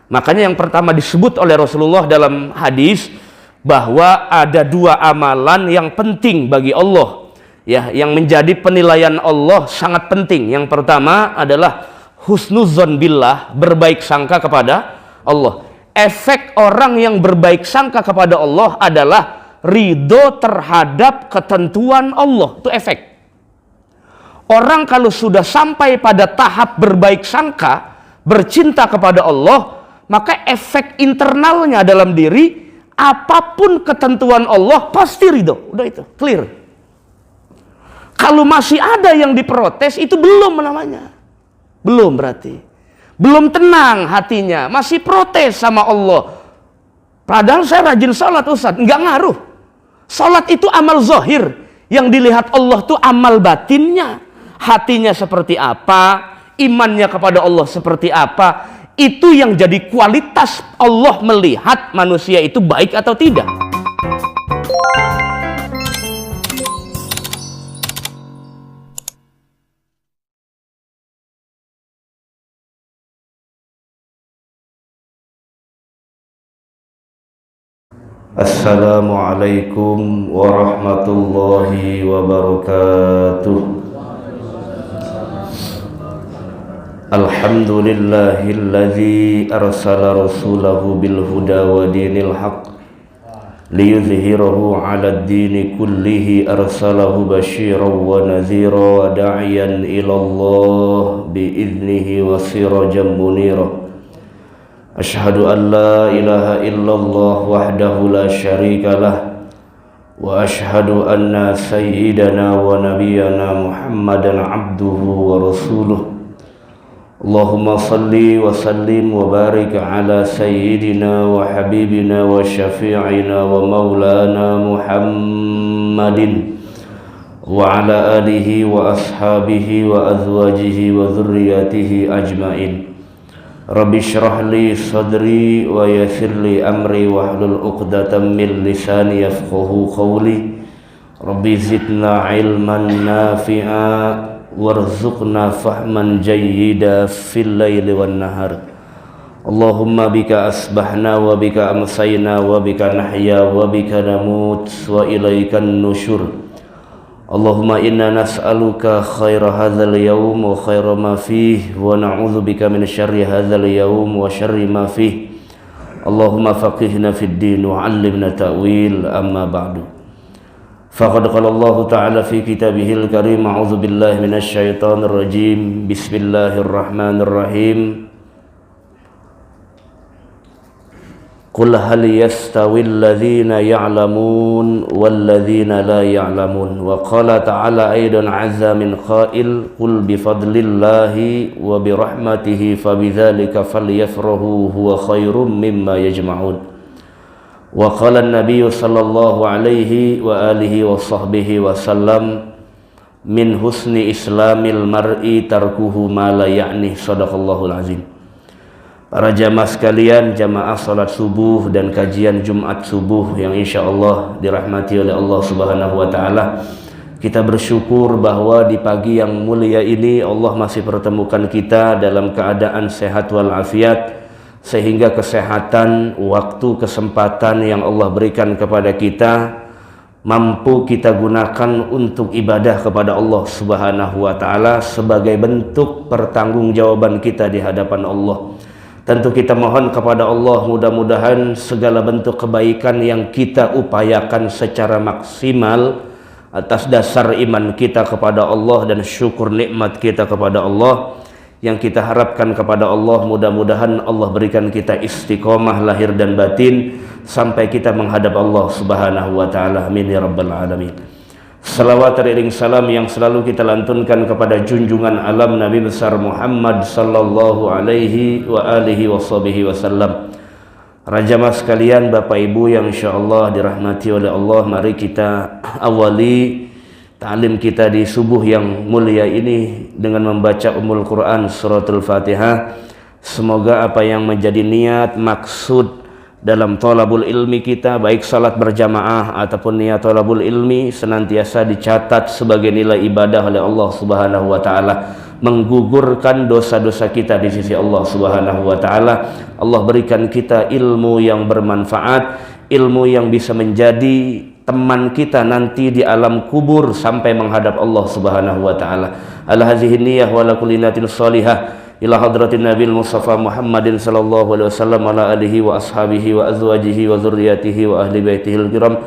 Makanya yang pertama disebut oleh Rasulullah dalam hadis bahwa ada dua amalan yang penting bagi Allah, ya, yang menjadi penilaian Allah sangat penting. Yang pertama adalah husnuzon billah, berbaik sangka kepada Allah. Efek orang yang berbaik sangka kepada Allah adalah ridho terhadap ketentuan Allah. Itu efek. Orang kalau sudah sampai pada tahap berbaik sangka, bercinta kepada Allah, maka efek internalnya dalam diri, apapun ketentuan Allah pasti ridho. Udah, itu clear. Kalau masih ada yang diprotes, itu belum namanya. Belum berarti. Belum tenang hatinya, masih protes sama Allah. Padahal saya rajin sholat Ustaz, enggak ngaruh. Sholat itu amal zahir, yang dilihat Allah tuh amal batinnya. Hatinya seperti apa, imannya kepada Allah seperti apa. Itu yang jadi kualitas Allah melihat manusia itu baik atau tidak. Assalamualaikum warahmatullahi wabarakatuh. Alhamdulillahilladzi arsala rasulahu bil huda wa dinil haq liyuzhirahu 'alad dini kullihi, arsalahu basyiran wa nadhira wa da'iyan ila Allah bi'idnihi wa sirajan munira. Ashhadu an la ilaha illallah wahdahu la syarika lah, wa ashhadu anna sayyidana wa nabiyyana Muhammadan abduhu wa rasuluh. Allahumma salli wa sallim wa barik ala sayyidina wa habibina wa syafi'ina wa maulana Muhammadin wa ala alihi wa ashabihi wa azwajihi wa dhurriyyatihi ajmain. Rabbi syrah li sadri wa yassir li amri wahlul 'uqdatam min lisani yafqahu qawli. Rabbi zidna ilman nafi'a warzuqna fahman jayyida fil laili wan nahar. Allahumma bika asbahna wa bika amsayna wa bika nahya wa bika namut wa ilaikan nusyur. Allahumma inna nas'aluka khaira hadzal yawm wa khaira ma fihi, wa na'udzu bika min syarri hadzal yawm wa syarri ma fihi. Allahumma faqihna fid din wa 'allimna ta'wil, amma ba'du. Faqad qala Allah ta'ala fi kitabihil karim, a'udzu billahi minasy syaithanir rajim. Bismillahirrahmanirrahim. Qul hal yastawil ladzina ya'lamun wal ladzina la ya'lamun. Wa qala ta'ala aidan 'azza min qail, qul bi fadlillahi wa bi rahmatihi fabidzalika falyafrahu huwa khairum mimma yajma'un. Wa qala an-nabiy sallallahu alaihi wa alihi wa sahbihi wa sallam, min husni islamil mar'i tarkuhu ma la ya'ni. Shadaqallahul azim. Para jamaah sekalian, jamaah salat subuh dan kajian Jumat subuh yang insyaallah dirahmati oleh Allah Subhanahu wa taala. Kita bersyukur bahwa di pagi yang mulia ini Allah masih pertemukan kita dalam keadaan sehat walafiat, sehingga kesehatan, waktu, kesempatan yang Allah berikan kepada kita mampu kita gunakan untuk ibadah kepada Allah Subhanahu wa taala sebagai bentuk pertanggungjawaban kita di hadapan Allah. Tentu kita mohon kepada Allah mudah-mudahan segala bentuk kebaikan yang kita upayakan secara maksimal atas dasar iman kita kepada Allah dan syukur nikmat kita kepada Allah, yang kita harapkan kepada Allah mudah-mudahan Allah berikan kita istiqomah lahir dan batin sampai kita menghadap Allah Subhanahu wa taala. Amin ya rabbal alamin. Salawat teriring salam yang selalu kita lantunkan kepada junjungan alam Nabi besar Muhammad sallallahu alaihi wa alihi wasallam. Raja mas sekalian, Bapak Ibu yang insyaallah dirahmati oleh Allah, mari kita awali ta'lim kita di subuh yang mulia ini dengan membaca Ummul Quran suratul Fatihah. Semoga apa yang menjadi niat, maksud dalam thalabul ilmi kita, baik salat berjamaah ataupun niat thalabul ilmi, senantiasa dicatat sebagai nilai ibadah oleh Allah Subhanahu wa taala. menggugurkan dosa-dosa kita di sisi Allah Subhanahu wa taala. Allah berikan kita ilmu yang bermanfaat, ilmu yang bisa menjadi teman kita nanti di alam kubur sampai menghadap Allah Subhanahu wa taala. Ala hadhihi niyyah wa la kulli niyatin shalihah ila hadratin Nabil Mustafa Muhammadin sallallahu alaihi wasallam ala alihi wa ashabihi wa azwajihi wa dzurriyyatihi wa ahli baitihil kiram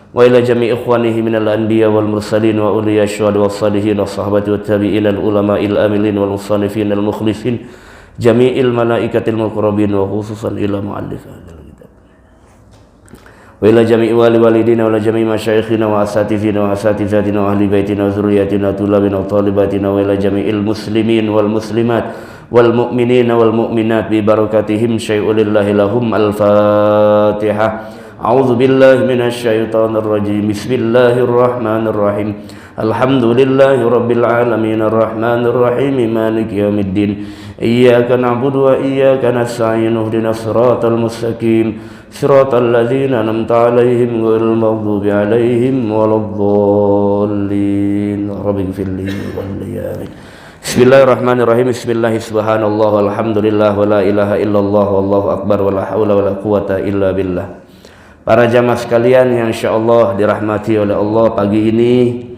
wa ila jami' ikhwanihi minal anbiya wal mursalin wa uliya syuhada was salihin was sahabati wat tabi'in al ulama'il amilin wal musannifin al mukhlisin jami'il malaikatil muqarrabin wa khususan ila muallif hadzal kitab wa ila jami' wali walidina wa ila jami' masyayikhina wa asatizina wa asatizatina wa ahli baitina wa dzurriyyatina tulabina wa talibatina wa ila jami'il muslimin wal muslimat wal mu'minina wal mu'minat bi barakatihim syai'un lillahi lahum. Al-Fatihah. A'udzu billahi minasy syaithanir rajim. Bismillahirrahmanirrahim. Alhamdulillahi rabbil alamin arrahmanir rahim maliki yaumiddin. Iyyaka na'budu wa iyyaka nasta'in ihdinas siratal mustaqim siratal ladzina an'amta 'alaihim ghairil maghdubi 'alaihim waladdallin. Rabbighfirli wal liyamin. Bismillahirrahmanirrahim. Bismillahirrahmanirrahim. Subhanallah walhamdulillah wa la ilaha illallah wallahu akbar wa la haula wa la quwata illa billah. Para jamaah sekalian yang insyaallah dirahmati oleh Allah, pagi ini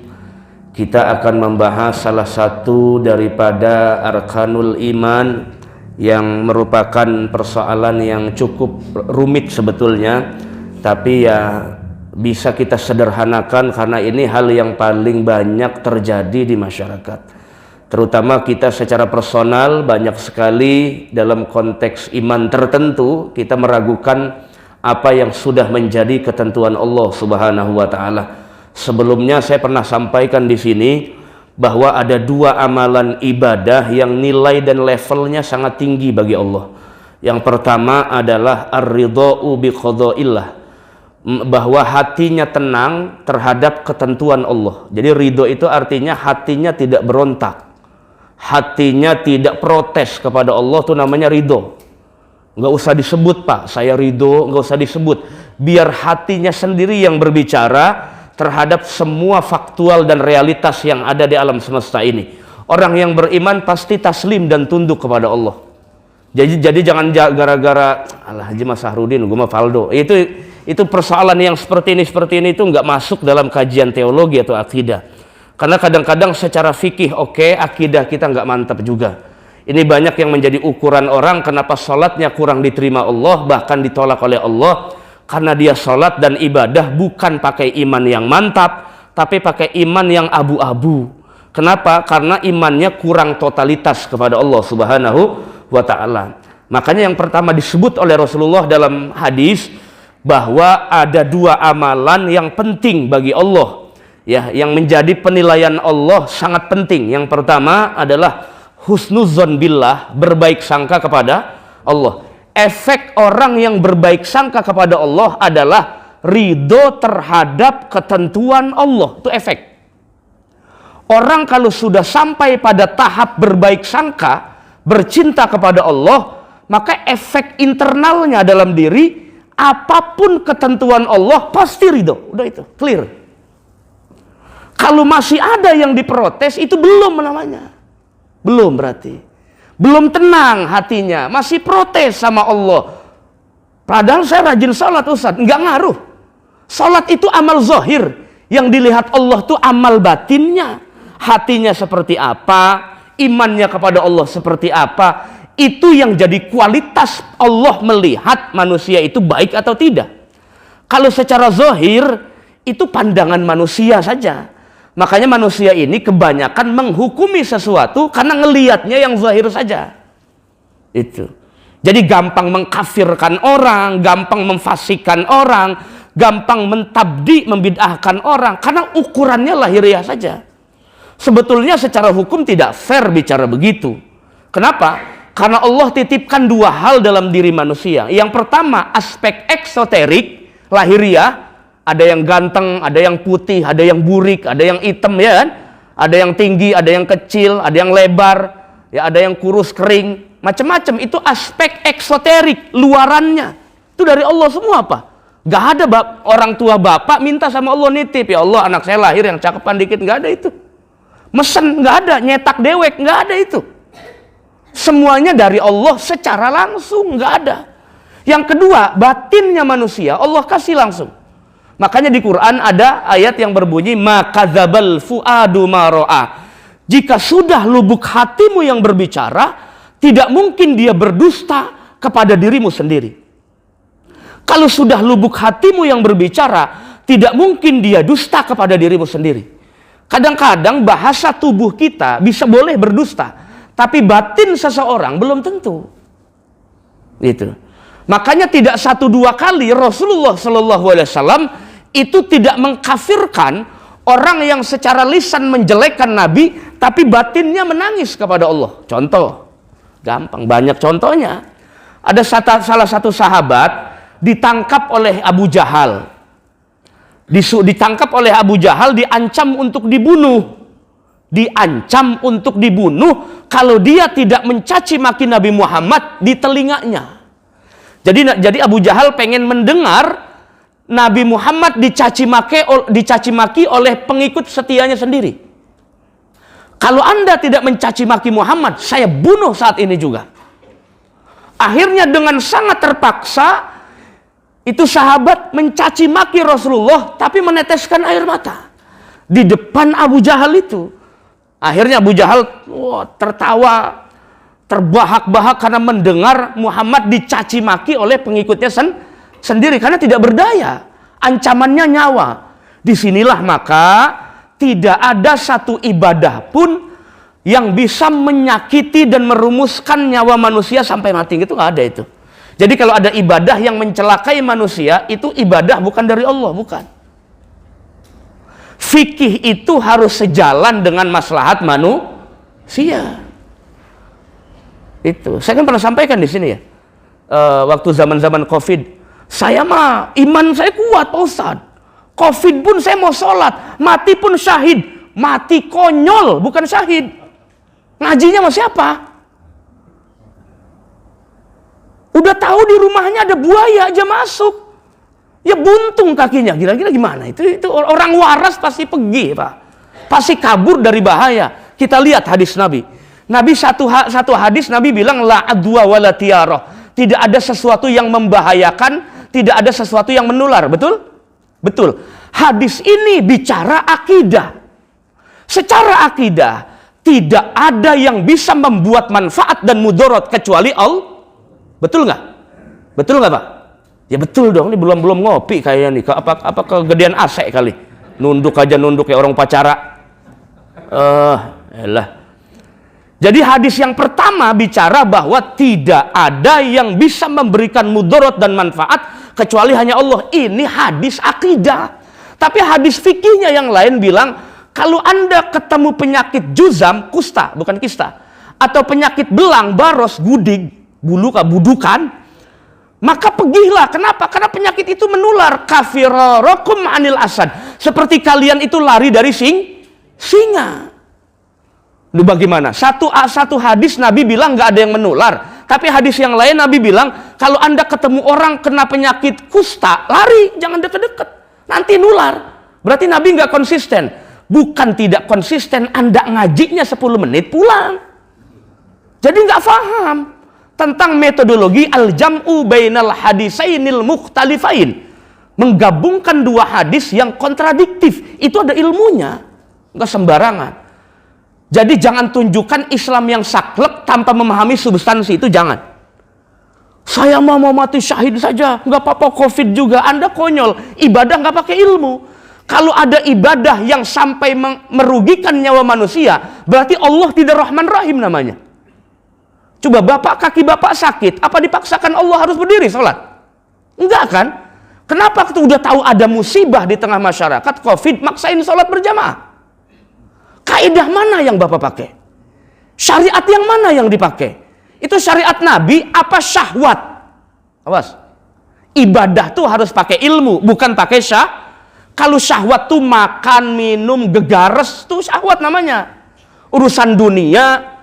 kita akan membahas salah satu daripada arkanul iman yang merupakan persoalan yang cukup rumit sebetulnya, tapi ya bisa kita sederhanakan karena ini hal yang paling banyak terjadi di masyarakat. Terutama kita secara personal banyak sekali dalam konteks iman tertentu kita meragukan apa yang sudah menjadi ketentuan Allah Subhanahu wa taala. Sebelumnya saya pernah sampaikan di sini bahwa ada dua amalan ibadah yang nilai dan levelnya sangat tinggi bagi Allah. Yang pertama adalah ar-ridha'u bi qada'illah, bahwa hatinya tenang terhadap ketentuan Allah. Jadi ridho itu artinya hatinya tidak berontak, hatinya tidak protes kepada Allah, itu namanya ridho. Nggak usah disebut, Pak, saya ridho, nggak usah disebut. Biar hatinya sendiri yang berbicara terhadap semua faktual dan realitas yang ada di alam semesta ini. Orang yang beriman pasti taslim dan tunduk kepada Allah. Jadi jangan gara-gara alah Haji Mas Sahrudin, gue mah Faldo. Itu persoalan yang seperti ini itu nggak masuk dalam kajian teologi atau akidah. Karena kadang-kadang secara fikih oke, akidah kita nggak mantap juga. Ini banyak yang menjadi ukuran orang kenapa sholatnya kurang diterima Allah, bahkan ditolak oleh Allah, karena dia sholat dan ibadah bukan pakai iman yang mantap, tapi pakai iman yang abu-abu. Kenapa? Karena imannya kurang totalitas kepada Allah Subhanahu wa ta'ala. Makanya yang pertama disebut oleh Rasulullah dalam hadis bahwa ada dua amalan yang penting bagi Allah, ya, yang menjadi penilaian Allah sangat penting. Yang pertama adalah husnuzon billah, berbaik sangka kepada Allah. Efek orang yang berbaik sangka kepada Allah adalah ridho terhadap ketentuan Allah. Itu efek. Orang kalau sudah sampai pada tahap berbaik sangka, bercinta kepada Allah, maka efek internalnya dalam diri, apapun ketentuan Allah pasti ridho. Udah itu, clear. Kalau masih ada yang diprotes, itu belum namanya. Belum berarti. Belum tenang hatinya, masih protes sama Allah. Padahal saya rajin sholat, Ustaz. Enggak ngaruh. Sholat itu amal zahir. Yang dilihat Allah itu amal batinnya. Hatinya seperti apa, imannya kepada Allah seperti apa. Itu yang jadi kualitas Allah melihat manusia itu baik atau tidak. Kalau secara zahir, itu pandangan manusia saja. Makanya manusia ini kebanyakan menghukumi sesuatu karena ngelihatnya yang zahir saja. Itu. Jadi gampang mengkafirkan orang, gampang memfasikan orang, gampang mentabdi, membid'ahkan orang karena ukurannya lahiriah saja. Sebetulnya secara hukum tidak fair bicara begitu. Kenapa? Karena Allah titipkan dua hal dalam diri manusia. Yang pertama, aspek eksoterik, lahiriah. Ada yang ganteng, ada yang putih, ada yang burik, ada yang hitam, ya kan? Ada yang tinggi, ada yang kecil, ada yang lebar, ya, ada yang kurus kering, macam-macam. Itu aspek eksoterik, luarannya. Itu dari Allah semua, Pak. Gak ada orang tua bapak minta sama Allah nitip, ya Allah anak saya lahir yang cakepan dikit, gak ada itu. mesen, nggak ada, nyetak dewek, nggak ada itu. Semuanya dari Allah secara langsung, nggak ada. Yang kedua, batinnya manusia Allah kasih langsung. Makanya di Quran ada ayat yang berbunyi makadzabal fuadu ma ra'a. Jika sudah lubuk hatimu yang berbicara, tidak mungkin dia berdusta kepada dirimu sendiri. Kalau sudah lubuk hatimu yang berbicara, tidak mungkin dia dusta kepada dirimu sendiri. Kadang-kadang bahasa tubuh kita bisa boleh berdusta, tapi batin seseorang belum tentu. Gitu. Makanya tidak 1-2 kali Rasulullah SAW itu tidak mengkafirkan orang yang secara lisan menjelekkan Nabi, tapi batinnya menangis kepada Allah. Contoh, gampang, banyak contohnya. Ada salah satu sahabat ditangkap oleh Abu Jahal. Ditangkap oleh Abu Jahal, diancam untuk dibunuh. Diancam untuk dibunuh kalau dia tidak mencaci maki Nabi Muhammad di telinganya. Jadi Abu Jahal pengen mendengar Nabi Muhammad dicaci maki oleh pengikut setianya sendiri. Kalau Anda tidak mencaci maki Muhammad, saya bunuh saat ini juga. Akhirnya dengan sangat terpaksa, itu sahabat mencaci maki Rasulullah, tapi meneteskan air mata di depan Abu Jahal itu. Akhirnya Abu Jahal tertawa, terbahak-bahak karena mendengar Muhammad dicaci maki oleh pengikutnya sendiri karena tidak berdaya, ancamannya nyawa. Disinilah maka tidak ada satu ibadah pun yang bisa menyakiti dan merumuskan nyawa manusia sampai mati, gitu nggak ada itu. Jadi kalau ada ibadah yang mencelakai manusia, itu ibadah bukan dari Allah, bukan. Fikih itu harus sejalan dengan maslahat manusia. Itu saya kan pernah sampaikan di sini ya, waktu zaman COVID, saya mah iman saya kuat Pak Ustadz. COVID pun saya mau sholat, mati pun syahid, mati konyol bukan syahid. Ngajinya sama siapa? Udah tahu di rumahnya ada buaya aja masuk, ya buntung kakinya. Kira-kira gimana? Itu orang waras pasti pergi Pak, pasti kabur dari bahaya. Kita lihat hadis Nabi. Nabi satu hadis Nabi bilang la adwa wala tiarah. Tidak ada sesuatu yang membahayakan, tidak ada sesuatu yang menular. Betul? Betul. Hadis ini bicara akidah. Secara akidah tidak ada yang bisa membuat manfaat dan mudarat kecuali Allah. Betul nggak? Betul nggak Pak? Ya betul dong. Ini belum ngopi kayaknya nih. Apa kegedean AC kali? Nunduk aja nunduk kayak orang pacara. Elah. Jadi hadis yang pertama bicara bahwa tidak ada yang bisa memberikan mudarat dan manfaat kecuali hanya Allah. Ini hadis akidah. Tapi hadis fikihnya yang lain bilang, kalau Anda ketemu penyakit juzam, kusta, bukan kista, atau penyakit belang, baros, gudig, bulu budukan, maka pergilah. Kenapa? Karena penyakit itu menular. Kafirarakum anil asad. Seperti kalian itu lari dari singa. Lu bagaimana? Satu hadis Nabi bilang nggak ada yang menular, tapi hadis yang lain Nabi bilang kalau Anda ketemu orang kena penyakit kusta, lari, jangan deket-deket, nanti nular. Berarti Nabi nggak konsisten. Bukan tidak konsisten, Anda ngajinya 10 menit pulang. Jadi nggak paham tentang metodologi al-jam'u bainal hadisainil mukhtalifain, menggabungkan dua hadis yang kontradiktif. Itu ada ilmunya, nggak sembarangan. Jadi jangan tunjukkan Islam yang saklek tanpa memahami substansi itu, jangan. Saya mau mati syahid saja, nggak apa-apa COVID juga. Anda konyol, ibadah nggak pakai ilmu. Kalau ada ibadah yang sampai merugikan nyawa manusia, berarti Allah tidak Rahman Rahim namanya. Coba kaki bapak sakit, apa dipaksakan Allah harus berdiri sholat? Enggak kan? Kenapa kita udah tahu ada musibah di tengah masyarakat COVID, maksain sholat berjamaah? Kaidah mana yang Bapak pakai? Syariat yang mana yang dipakai? Itu syariat Nabi apa syahwat? Awas. Ibadah tuh harus pakai ilmu, bukan pakai Kalau syahwat tuh makan, minum, gegares, tuh syahwat namanya. Urusan dunia,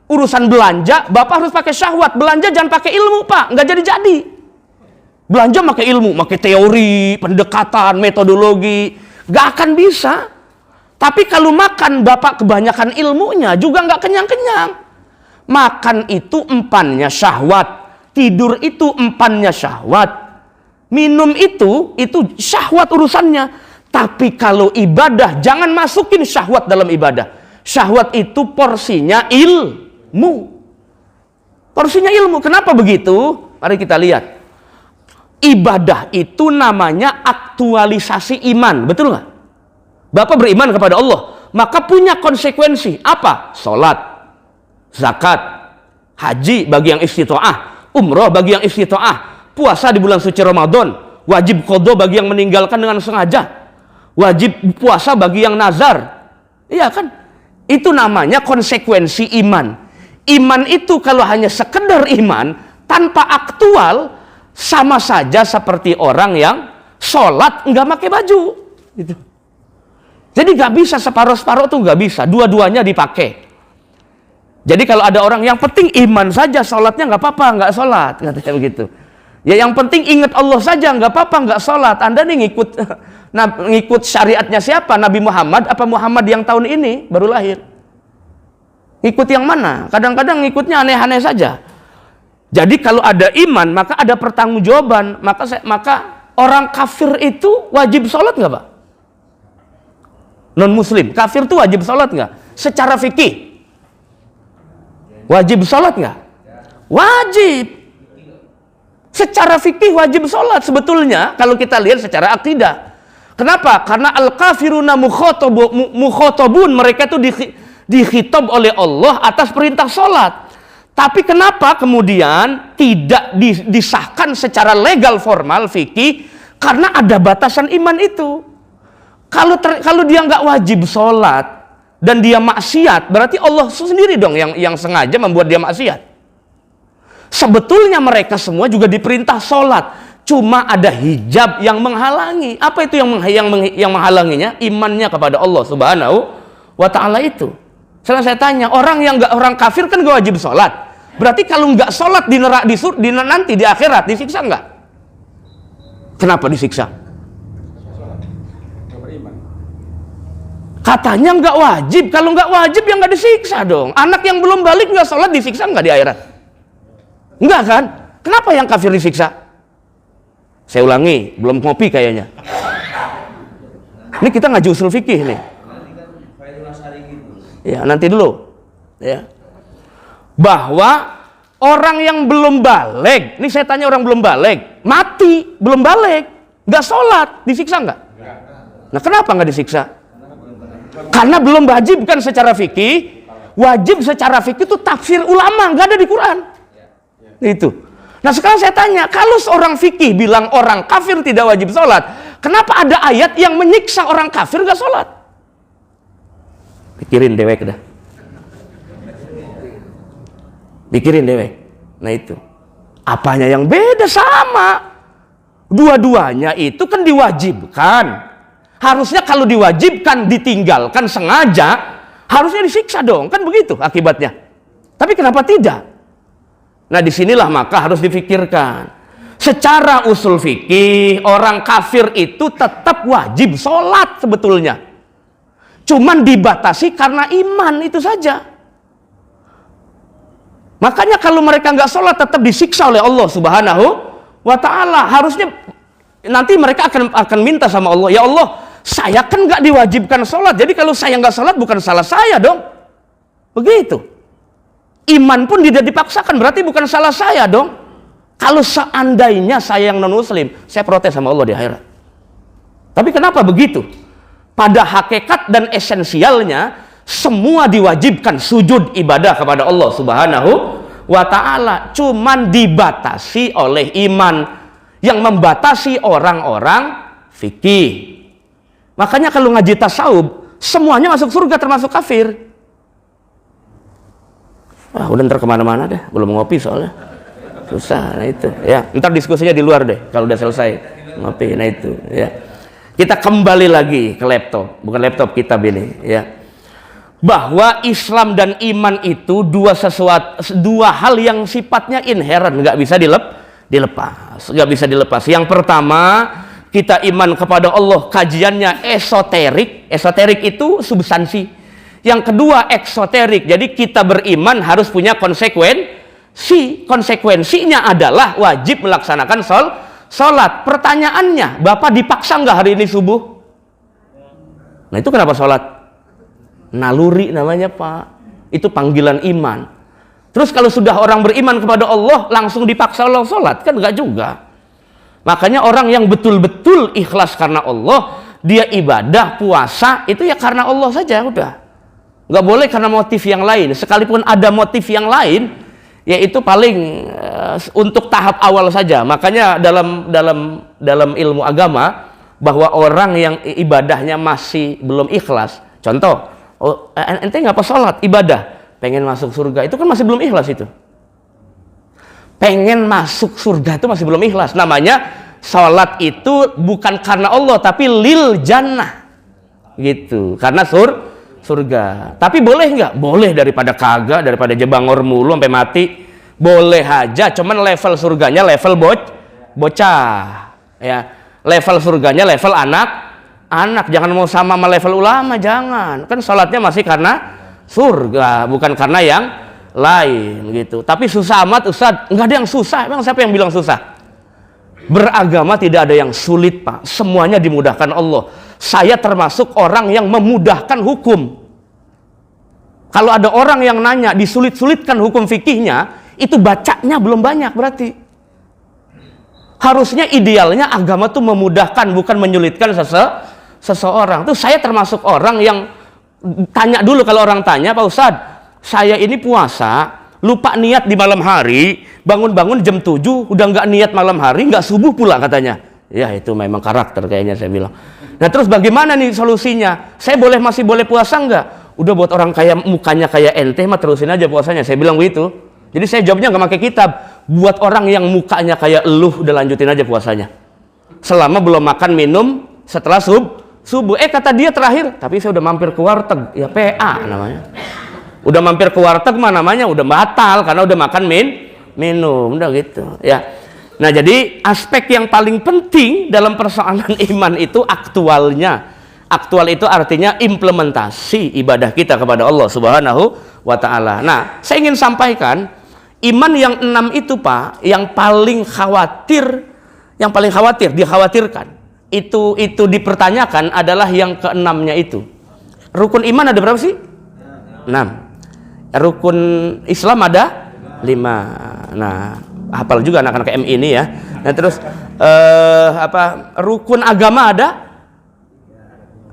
urusan belanja, Bapak harus pakai syahwat. Belanja jangan pakai ilmu, Pak, nggak jadi-jadi. Belanja pakai ilmu, pakai teori, pendekatan, metodologi, nggak akan bisa. Tapi kalau makan bapak kebanyakan ilmunya juga nggak kenyang-kenyang. Makan itu empannya syahwat, tidur itu empannya syahwat, minum itu syahwat urusannya. Tapi kalau ibadah jangan masukin syahwat dalam ibadah. Syahwat itu porsinya ilmu. Porsinya ilmu. Kenapa begitu? Mari kita lihat. Ibadah itu namanya aktualisasi iman, betul nggak? Bapak beriman kepada Allah, maka punya konsekuensi. Apa? Salat, zakat, haji bagi yang istita'ah, umroh bagi yang istita'ah, puasa di bulan suci Ramadan, wajib qadha bagi yang meninggalkan dengan sengaja, wajib puasa bagi yang nazar. Iya kan? Itu namanya konsekuensi iman. Iman itu kalau hanya sekedar iman tanpa aktual, sama saja seperti orang yang sholat nggak pakai baju. Gitu. Jadi nggak bisa separuh-separuh tuh nggak bisa. Dua-duanya dipakai. Jadi kalau ada orang yang penting iman saja, sholatnya nggak apa-apa, nggak sholat, katanya begitu. Ya yang penting ingat Allah saja, nggak apa-apa, nggak sholat. Anda nih ngikut syariatnya siapa? Nabi Muhammad apa Muhammad yang tahun ini baru lahir? Ngikut yang mana? Kadang-kadang ngikutnya aneh-aneh saja. Jadi kalau ada iman, maka ada pertanggungjawaban. Maka orang kafir itu wajib sholat nggak, Pak? Non-muslim, kafir itu wajib sholat nggak? Secara fikih wajib sholat nggak? Wajib. Secara fikih wajib sholat sebetulnya kalau kita lihat secara akidah. Kenapa? Karena al-kafiruna mukhatabun, mereka itu dikhitab oleh Allah atas perintah sholat. Tapi kenapa kemudian tidak disahkan secara legal formal fikih? Karena ada batasan iman itu. Kalau dia nggak wajib sholat dan dia maksiat, berarti Allah sendiri dong yang sengaja membuat dia maksiat. Sebetulnya mereka semua juga diperintah sholat, cuma ada hijab yang menghalangi. Apa itu yang menghalanginya? Imannya kepada Allah Subhanahu wa Ta'ala itu. Setelah saya tanya, orang kafir kan gak wajib sholat. Berarti kalau nggak sholat nanti di akhirat disiksa nggak? Kenapa disiksa? Katanya nggak wajib. Kalau nggak wajib ya nggak disiksa dong. Anak yang belum balik nggak sholat disiksa nggak di akhirat? Enggak kan? Kenapa yang kafir disiksa? Saya ulangi, belum ngopi kayaknya. Ini kita ngaji usul fikih nih. Ya nanti dulu. Ya. Bahwa orang yang belum balik, ini saya tanya orang belum balik, mati, belum balik, nggak sholat, disiksa nggak? Nah kenapa nggak disiksa? Karena belum wajibkan secara fikih. Wajib secara fikih itu tafsir ulama, nggak ada di Quran. Itu. Nah sekarang saya tanya, kalau seorang fikih bilang orang kafir tidak wajib sholat, kenapa ada ayat yang menyiksa orang kafir nggak sholat? Pikirin dewek dah. Pikirin dewek. Nah itu. Apanya yang beda? Sama. Dua-duanya itu kan diwajibkan. Harusnya kalau diwajibkan ditinggalkan sengaja, harusnya disiksa dong, kan begitu akibatnya. Tapi kenapa tidak? Nah disinilah maka harus dipikirkan. Secara usul fikih, orang kafir itu tetap wajib sholat sebetulnya. Cuman dibatasi karena iman itu saja. Makanya kalau mereka nggak sholat tetap disiksa oleh Allah Subhanahu wa Ta'ala. Harusnya nanti mereka akan minta sama Allah, ya Allah, saya kan nggak diwajibkan sholat, jadi kalau saya nggak sholat bukan salah saya dong. Begitu. Iman pun tidak dipaksakan, berarti bukan salah saya dong. Kalau seandainya saya yang non muslim, saya protes sama Allah di akhirat. Tapi kenapa begitu? Pada hakikat dan esensialnya semua diwajibkan sujud ibadah kepada Allah Subhanahu wa Ta'ala, cuman dibatasi oleh iman yang membatasi orang-orang fikih. Makanya kalau ngaji tasawuf, semuanya masuk surga termasuk kafir. Wah, udah ntar kemana-mana deh, belum ngopi soalnya. Susah, nah itu. Ya, ntar diskusinya di luar deh, kalau udah selesai ngopi, nah itu. Ya, kita kembali lagi ke laptop, bukan laptop kita ini. Ya, bahwa Islam dan iman itu dua hal yang sifatnya inherent, nggak bisa dilepas, nggak bisa dilepas. Yang pertama, kita iman kepada Allah, kajiannya esoterik. Esoterik itu substansi. Yang kedua eksoterik. Jadi kita beriman harus punya konsekuensi. Konsekuensinya adalah wajib melaksanakan sholat. Pertanyaannya, Bapak dipaksa nggak hari ini subuh? Nah itu kenapa sholat? Naluri namanya Pak. Itu panggilan iman. Terus kalau sudah orang beriman kepada Allah langsung dipaksa Allah sholat? Kan nggak juga. Makanya orang yang betul-betul ikhlas karena Allah, dia ibadah, puasa, itu ya karena Allah saja, udah. Nggak boleh karena motif yang lain. Sekalipun ada motif yang lain, yaitu paling untuk tahap awal saja. Makanya dalam ilmu agama, bahwa orang yang ibadahnya masih belum ikhlas, contoh, ente nggak apa sholat, ibadah, pengen masuk surga, itu kan masih belum ikhlas itu. Pengen masuk surga itu masih belum ikhlas. Namanya sholat itu bukan karena Allah, tapi lil jannah gitu, karena surga. Tapi boleh nggak? Boleh, daripada kagak, daripada jebangor mulu sampai mati, boleh aja. Cuman level surganya level bocah ya, level surganya level anak, jangan mau sama level ulama, jangan. Kan sholatnya masih karena surga, bukan karena yang lain gitu. Tapi susah amat Ustaz. Nggak ada yang susah. Emang siapa yang bilang susah? Beragama tidak ada yang sulit Pak, semuanya dimudahkan Allah. Saya termasuk orang yang memudahkan hukum. Kalau ada orang yang nanya disulit-sulitkan hukum fikihnya, itu bacanya belum banyak berarti. Harusnya idealnya agama tuh memudahkan, bukan menyulitkan seseorang. Tuh saya termasuk orang yang tanya dulu, kalau orang tanya, Pak Ustadz, saya ini puasa, lupa niat di malam hari, bangun-bangun jam 7, udah nggak niat malam hari, nggak subuh pula katanya. Ya itu memang karakter kayaknya, saya bilang. Nah terus bagaimana nih solusinya? Saya masih boleh puasa nggak? Udah, buat orang kayak mukanya kayak ente mah terusin aja puasanya. Saya bilang begitu. Jadi saya jawabnya nggak pakai kitab. Buat orang yang mukanya kayak eluh, udah lanjutin aja puasanya. Selama belum makan minum setelah subuh. Kata dia terakhir, tapi saya udah mampir ke warteg. Ya PA namanya. Udah mampir ke warteg mah namanya udah batal karena udah makan minum, udah gitu ya. Nah jadi aspek yang paling penting dalam persoalan iman itu aktualnya. Aktual itu artinya implementasi ibadah kita kepada Allah Subhanahu wa Ta'ala. Nah saya ingin sampaikan, iman yang 6 itu Pak, yang paling khawatir dikhawatirkan itu dipertanyakan adalah yang ke-6-nya itu. Rukun iman ada berapa sih? 6. Rukun Islam ada 5. Nah, hafal juga anak-anak MI ini ya. Nah, terus rukun agama ada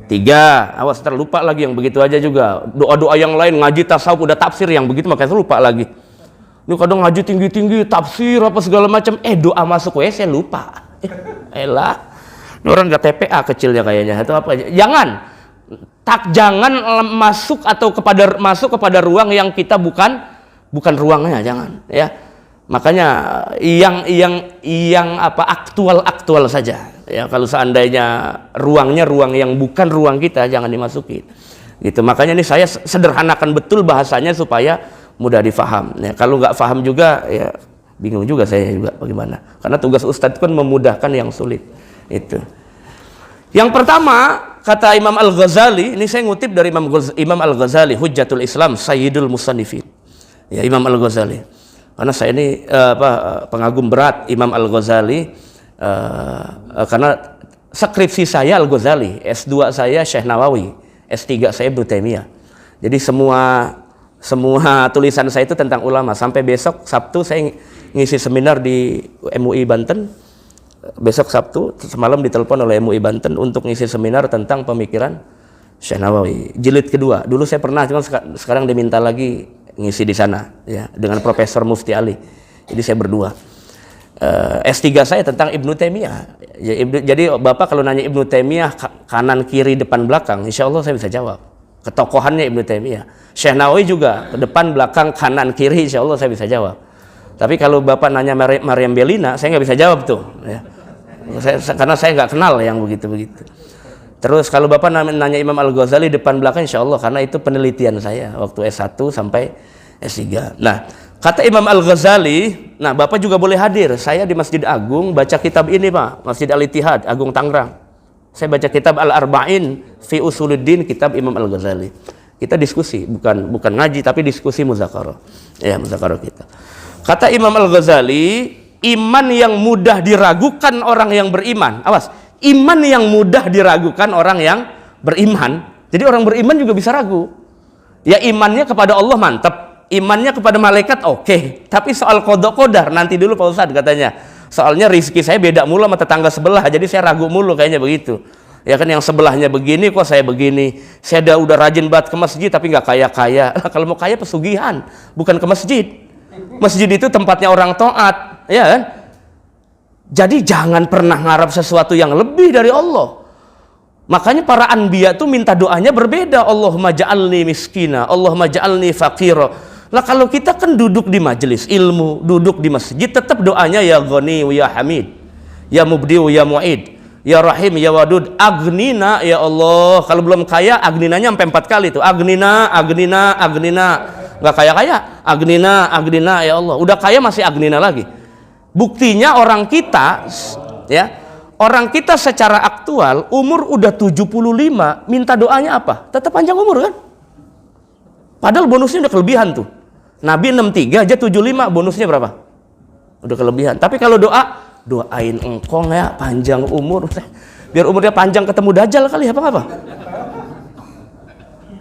3. Awas terlupa lagi yang begitu aja juga. Doa-doa yang lain, ngaji tasawuf udah tafsir yang begitu makanya lupa lagi. Lu kadang ngaji tinggi-tinggi tafsir apa segala macam, doa masuk WC lupa. Elah. Ini orang nggak TPA kecilnya kayaknya atau apa aja. Jangan masuk kepada ruang yang kita bukan ruangnya, jangan ya. Makanya yang aktual saja ya. Kalau seandainya ruangnya ruang yang bukan ruang kita, jangan dimasukin gitu. Makanya ini saya sederhanakan betul bahasanya supaya mudah difaham ya. Kalau nggak paham juga ya bingung juga saya juga bagaimana, karena tugas ustadz kan memudahkan yang sulit itu. Yang pertama kata Imam Al-Ghazali, ini saya ngutip dari Imam Al-Ghazali, Hujjatul Islam, Sayyidul Musannifin ya, Imam Al-Ghazali. Karena saya ini pengagum berat Imam Al-Ghazali, karena skripsi saya Al-Ghazali, S2 saya Syekh Nawawi, S3 saya Ibnu Taimiyah. Jadi semua tulisan saya itu tentang ulama. Sampai besok Sabtu saya ngisi seminar di MUI Banten. Besok Sabtu semalam ditelepon oleh MUI Banten untuk ngisi seminar tentang pemikiran Syekh Nawawi jilid kedua. Dulu saya pernah, cuma sekarang diminta lagi ngisi di sana ya, dengan Profesor Mufti Ali. Jadi saya berdua. S3 saya tentang Ibnu Taimiyah ya. Jadi Bapak kalau nanya Ibnu Taimiyah kanan kiri depan belakang, insya Allah saya bisa jawab. Ketokohannya Ibnu Taimiyah. Syekh Nawawi juga depan belakang kanan kiri, insya Allah saya bisa jawab. Tapi kalau Bapak nanya Maryam Belina, saya nggak bisa jawab tuh ya. Karena saya nggak kenal yang begitu-begitu. Terus kalau Bapak nanya Imam Al-Ghazali depan belakang, insya Allah, karena itu penelitian saya waktu S1 sampai S3. Nah, Kata Imam Al-Ghazali, nah Bapak juga boleh hadir. Saya di Masjid Agung baca kitab ini Pak, Masjid Al-Ittihad, Agung Tangerang. Saya baca kitab Al-Arba'in fi Usuluddin, kitab Imam Al-Ghazali. Kita diskusi, bukan ngaji tapi diskusi muzakarah. Ya, muzakarah kita. Kata Imam Al-Ghazali, iman yang mudah diragukan orang yang beriman. Awas, iman yang mudah diragukan orang yang beriman. Jadi orang beriman juga bisa ragu. Ya imannya kepada Allah mantap, imannya kepada malaikat oke. Tapi soal kodok kodar nanti dulu Pak Ustadz katanya. Soalnya rizki saya beda mulu sama tetangga sebelah, jadi saya ragu mulu kayaknya begitu. Ya kan yang sebelahnya begini kok saya begini. Saya udah rajin banget ke masjid tapi nggak kaya-kaya. Kalau mau kaya pesugihan, bukan ke masjid. Masjid itu tempatnya orang taat, ya kan? Jadi jangan pernah ngarap sesuatu yang lebih dari Allah. Makanya para anbiya tuh minta doanya berbeda. Allahumma ja'alni miskina, Allahumma ja'alni faqira. Lah kalau kita kan duduk di majelis ilmu, duduk di masjid, tetap doanya ya Ghani ya Hamid, ya Mubdi ya Mu'id, ya Rahim ya Wadud, agnina ya Allah. Kalau belum kaya, agninanya sampai 4 kali tuh. Agnina, agnina, agnina. Nggak kaya-kaya, agnina, agnina ya Allah. Udah kaya masih agnina lagi. Buktinya orang kita, ya, orang kita secara aktual umur udah 75, minta doanya apa? Tetap panjang umur kan? Padahal bonusnya udah kelebihan tuh. Nabi 63 aja 75, bonusnya berapa? Udah kelebihan. Tapi kalau doain engkong ya panjang umur. Biar umurnya panjang ketemu Dajjal kali apa?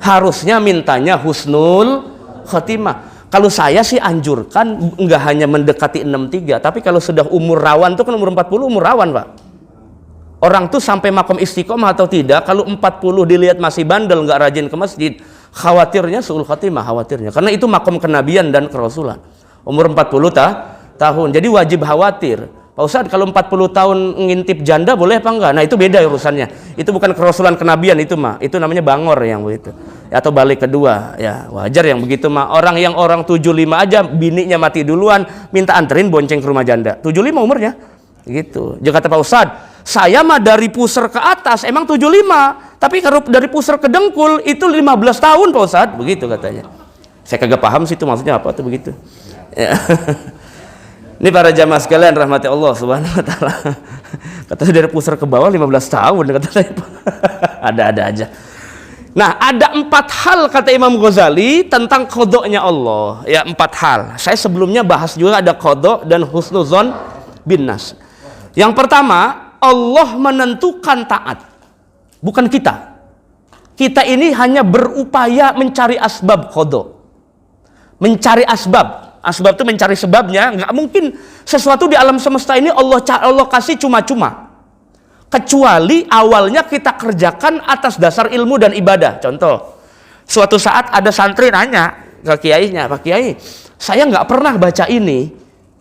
Harusnya mintanya husnul khotimah. Kalau saya sih anjurkan nggak hanya mendekati 63, tapi kalau sudah umur rawan tuh kan umur 40 umur rawan Pak. Orang tuh sampai makom istiqomah atau tidak, kalau 40 dilihat masih bandel, nggak rajin ke masjid, khawatirnya su'ul khatimah, khawatirnya. Karena itu makom kenabian dan kerasulan. Umur 40 tahun, jadi wajib khawatir. Pak Ustadz, kalau 40 tahun ngintip janda boleh apa enggak? Nah itu beda urusannya. Itu bukan kerasulan kenabian itu mah. Itu namanya bangor yang begitu. Atau balik kedua, ya wajar yang begitu mah. Orang 75 aja bininya mati duluan, minta anterin bonceng ke rumah janda. 75 umurnya. Gitu. Dia kata Pak Ustadz, saya mah dari pusar ke atas emang 75, tapi kalau dari pusar ke dengkul itu 15 tahun Pak Ustadz, begitu katanya. Saya kagak paham sih itu maksudnya apa tuh begitu. Ya. Ini para jamaah sekalian rahmati Allah Subhanahu wa taala. Katanya dari pusar ke bawah 15 tahun kata saya. Ada-ada aja. Nah, ada 4 hal kata Imam Ghazali tentang qodoknya Allah. Ya, 4 hal. Saya sebelumnya bahas juga ada qodok dan husnuzon bin nas. Yang pertama, Allah menentukan taat, bukan kita. Kita ini hanya berupaya mencari asbab qada. Mencari asbab. Asbab itu mencari sebabnya. Nggak mungkin sesuatu di alam semesta ini Allah kasih cuma-cuma. Kecuali awalnya kita kerjakan atas dasar ilmu dan ibadah. Contoh, suatu saat ada santri nanya ke kiainya, Pak Kiai, saya nggak pernah baca ini,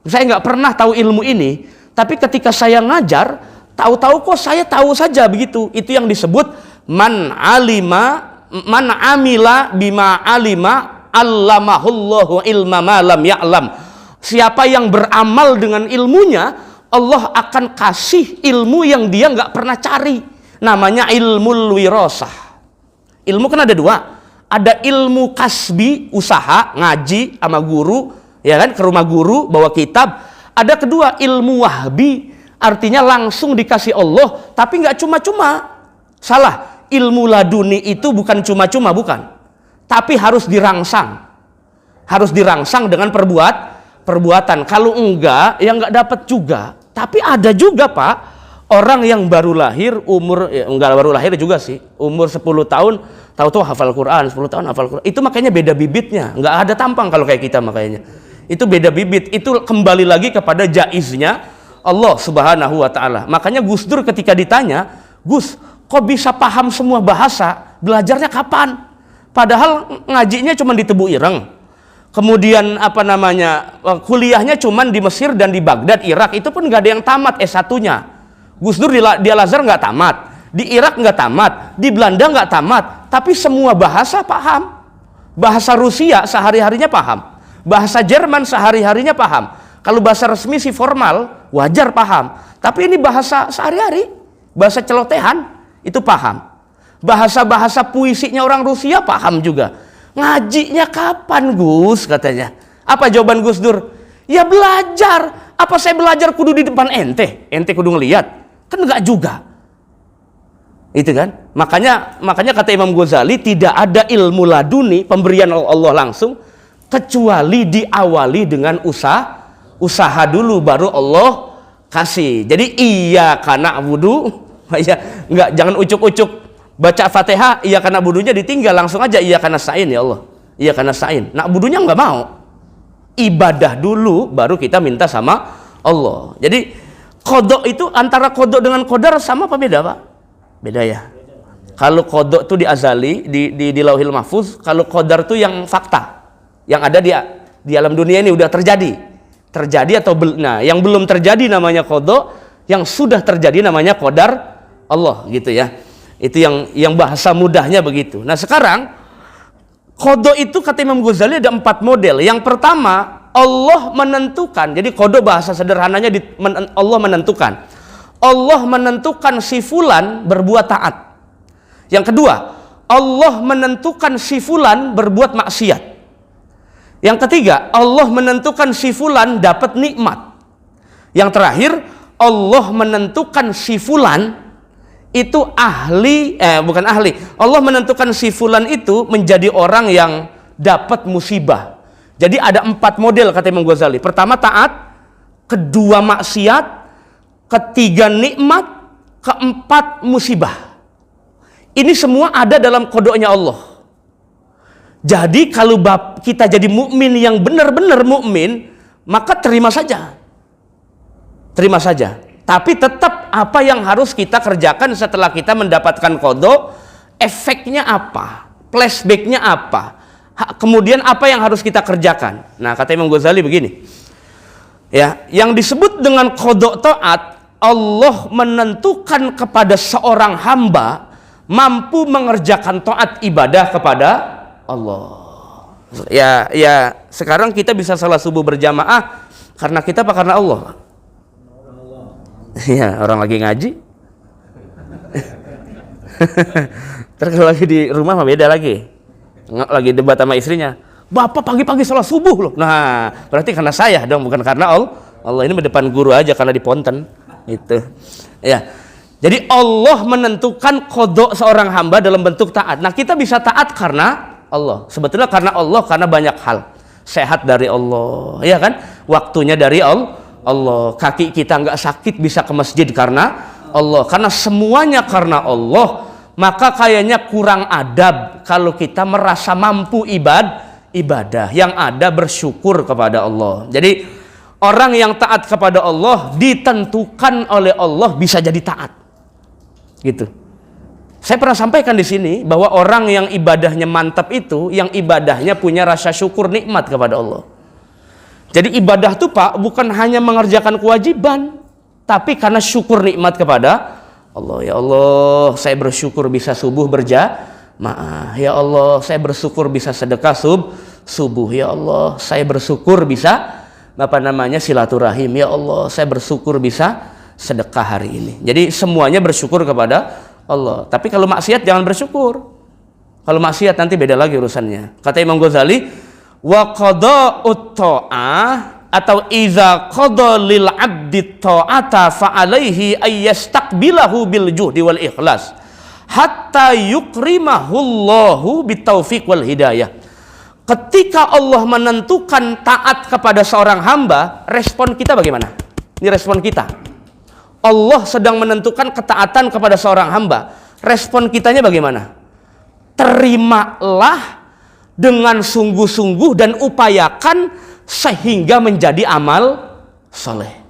saya nggak pernah tahu ilmu ini, tapi ketika saya ngajar, tahu-tahu kok saya tahu saja begitu. Itu yang disebut man amila bima alima allamahullahu ilma ma lam ya'lam. Siapa yang beramal dengan ilmunya, Allah akan kasih ilmu yang dia nggak pernah cari. Namanya ilmul wirasah. Ilmu kan ada 2. Ada ilmu kasbi, usaha, ngaji sama guru, ya kan, ke rumah guru bawa kitab. Ada kedua ilmu wahbi, artinya langsung dikasih Allah, tapi nggak cuma-cuma. Salah. Ilmu laduni itu bukan cuma-cuma, bukan. Tapi harus dirangsang. Harus dirangsang dengan perbuatan. Kalau enggak, ya enggak dapat juga. Tapi ada juga Pak, orang yang baru lahir umur, ya enggak baru lahir juga sih, umur 10 tahun, tahu-tahu hafal Quran, 10 tahun hafal Quran. Itu makanya beda bibitnya, enggak ada tampang kalau kayak kita makanya. Itu beda bibit, itu kembali lagi kepada jaiznya Allah Subhanahu wa taala. Makanya Gus Dur ketika ditanya, "Gus, kok bisa paham semua bahasa? Belajarnya kapan?" Padahal ngajinya cuma di Tebu Ireng. Kemudian kuliahnya cuma di Mesir dan di Baghdad, Irak. Itu pun nggak ada yang tamat S1-nya. Gus Dur di Al-Azhar nggak tamat, di Irak nggak tamat, di Belanda nggak tamat. Tapi semua bahasa paham. Bahasa Rusia sehari-harinya paham. Bahasa Jerman sehari-harinya paham. Kalau bahasa resmi sih formal, wajar paham. Tapi ini bahasa sehari-hari, bahasa celotehan, itu paham. Bahasa-bahasa puisinya orang Rusia paham juga. Ngajinya kapan Gus katanya? Apa jawaban Gus Dur? Ya belajar. Apa saya belajar kudu di depan ente? Ente kudu ngeliat? Kan enggak juga. Itu kan? Makanya kata Imam Ghazali, tidak ada ilmu laduni, pemberian Allah langsung, kecuali diawali dengan usaha dulu, baru Allah kasih. Jadi iya karena wudu, ya enggak, jangan ucuk-ucuk baca Fatihah, iya karena wudunya ditinggal, langsung aja iya karena sa'in ya Allah. Iya karena sa'in. Nah, wudunya enggak mau. Ibadah dulu baru kita minta sama Allah. Jadi qada itu antara qada dengan qadar sama apa beda, Pak? Beda ya. Kalau qada itu di azali, di Lauhil Mahfuz, kalau qadar itu yang fakta. Yang ada di alam dunia ini udah terjadi atau nah yang belum terjadi namanya qada, yang sudah terjadi namanya qadar Allah gitu ya. Itu yang bahasa mudahnya begitu. Nah sekarang qada itu kata Imam Ghazali ada 4 model. Yang pertama, Allah menentukan. Jadi qada bahasa sederhananya Allah menentukan si fulan berbuat taat. Yang kedua, Allah menentukan si fulan berbuat maksiat. Yang ketiga, Allah menentukan si fulan dapat nikmat. Yang terakhir, Allah menentukan si fulan itu bukan ahli. Allah menentukan si fulan itu menjadi orang yang dapat musibah. Jadi ada 4 model kata Imam Ghazali. Pertama taat, kedua maksiat, ketiga nikmat, keempat musibah. Ini semua ada dalam qadanya Allah. Jadi kalau kita jadi mukmin yang benar-benar mukmin, maka terima saja. Terima saja. Tapi tetap apa yang harus kita kerjakan setelah kita mendapatkan qada, efeknya apa? Flashbacknya apa? Kemudian apa yang harus kita kerjakan? Nah, kata Imam Ghazali begini. Ya, yang disebut dengan qada taat, Allah menentukan kepada seorang hamba mampu mengerjakan taat ibadah kepada Allah. Ya sekarang kita bisa salat subuh berjamaah karena kita apa karena Allah? Ya, orang lagi ngaji. Terus kalau lagi di rumah mah beda lagi. Lagi debat sama istrinya. Bapak pagi-pagi salat subuh loh. Nah, berarti karena saya dong, bukan karena Allah. Allah ini di depan guru aja karena di ponten. Itu. Ya. Jadi Allah menentukan qada seorang hamba dalam bentuk taat. Nah, kita bisa taat karena Allah. Sebetulnya karena Allah, karena banyak hal. Sehat dari Allah, ya kan? Waktunya dari Allah. Kaki kita nggak sakit bisa ke masjid karena Allah. Karena semuanya karena Allah, maka kayaknya kurang adab kalau kita merasa mampu ibadah. Yang ada bersyukur kepada Allah. Jadi orang yang taat kepada Allah ditentukan oleh Allah bisa jadi taat. Gitu. Saya pernah sampaikan di sini bahwa orang yang ibadahnya mantap itu, yang ibadahnya punya rasa syukur nikmat kepada Allah. Jadi ibadah itu Pak, bukan hanya mengerjakan kewajiban, tapi karena syukur nikmat kepada Allah. Ya Allah, saya bersyukur bisa subuh berjamaah. Ya Allah, saya bersyukur bisa sedekah subuh. Ya Allah, saya bersyukur bisa silaturahim. Ya Allah, saya bersyukur bisa sedekah hari ini. Jadi semuanya bersyukur kepada Allah. Tapi kalau maksiat jangan bersyukur. Kalau maksiat nanti beda lagi urusannya. Kata Imam Ghazali, wa qada'ut ta'ah atau iza qada lil 'abdi ta'ata fa alaihi ay yastaqbilahu bil juhdi wal ikhlas hatta yukrimahullahu bitaufiq wal hidayah. Ketika Allah menentukan taat kepada seorang hamba, respon kita bagaimana? Ini respon kita. Allah sedang menentukan ketaatan kepada seorang hamba. Respon kitanya bagaimana? Terimalah dengan sungguh-sungguh dan upayakan sehingga menjadi amal soleh.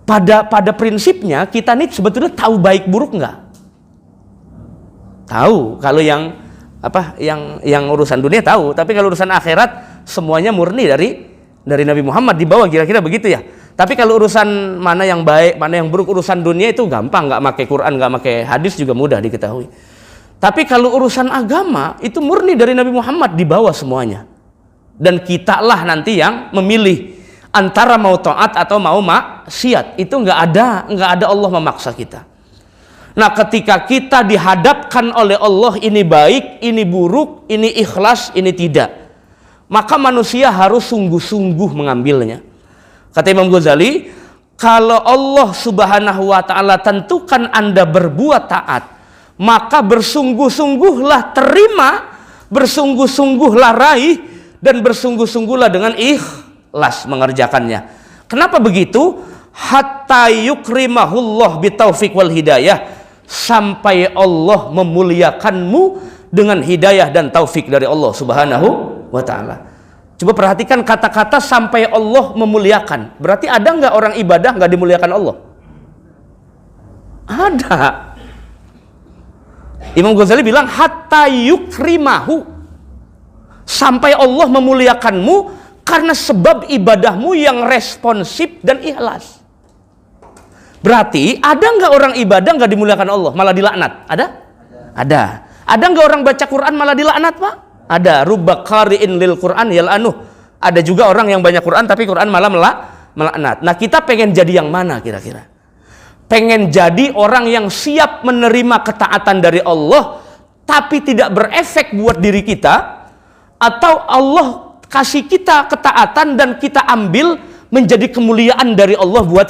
Pada prinsipnya kita nih sebetulnya tahu baik buruk nggak? Tahu. Kalau yang urusan dunia tahu, tapi kalau urusan akhirat semuanya murni dari Nabi Muhammad di bawah, kira-kira begitu ya. Tapi kalau urusan mana yang baik, mana yang buruk, urusan dunia itu gampang, nggak pakai Quran, nggak pakai hadis juga mudah diketahui. Tapi kalau urusan agama itu murni dari Nabi Muhammad di bawah semuanya. Dan kita lah nanti yang memilih antara mau taat atau mau maksiat. Itu nggak ada Allah memaksa kita. Nah, ketika kita dihadapkan oleh Allah ini baik, ini buruk, ini ikhlas, ini tidak, maka manusia harus sungguh-sungguh mengambilnya. Kata Imam Ghazali, kalau Allah Subhanahu wa ta'ala tentukan Anda berbuat taat, maka bersungguh-sungguhlah terima, bersungguh-sungguhlah raih, dan bersungguh-sungguhlah dengan ikhlas mengerjakannya. Kenapa begitu? Hatta yukrimahullah bitaufiq wal hidayah, sampai Allah memuliakanmu dengan hidayah dan taufik dari Allah Subhanahu wa ta'ala. Coba perhatikan kata-kata sampai Allah memuliakan. Berarti ada nggak orang ibadah nggak dimuliakan Allah? Ada. Imam Ghazali bilang hatta yukrimahu, sampai Allah memuliakanmu karena sebab ibadahmu yang responsif dan ikhlas. Berarti ada nggak orang ibadah nggak dimuliakan Allah malah dilaknat? Ada? Ada. Ada nggak orang baca Quran malah dilaknat, Pak? Ada. Rubba qari'in lil Quran yal'anuh. Ada juga orang yang banyak Quran tapi Quran malah melaknat. Nah, kita pengen jadi yang mana kira-kira? Pengen jadi orang yang siap menerima ketaatan dari Allah tapi tidak berefek buat diri kita, atau Allah kasih kita ketaatan dan kita ambil menjadi kemuliaan dari Allah buat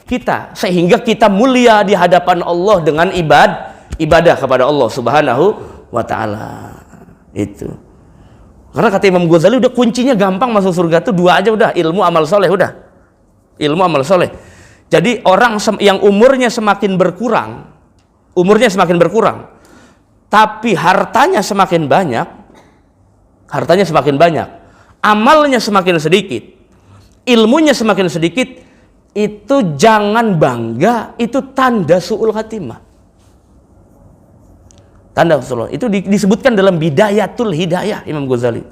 kita, sehingga kita mulia di hadapan Allah dengan ibadah kepada Allah Subhanahu wa ta'ala. Itu. Karena kata Imam Ghazali udah kuncinya gampang masuk surga tuh dua aja udah, ilmu amal soleh udah. Ilmu amal soleh. Jadi orang yang umurnya semakin berkurang, tapi hartanya semakin banyak, amalnya semakin sedikit, ilmunya semakin sedikit, itu jangan bangga, itu tanda su'ul khatimah. Tanda su'ul, itu disebutkan dalam Bidayatul Hidayah Imam Ghazali.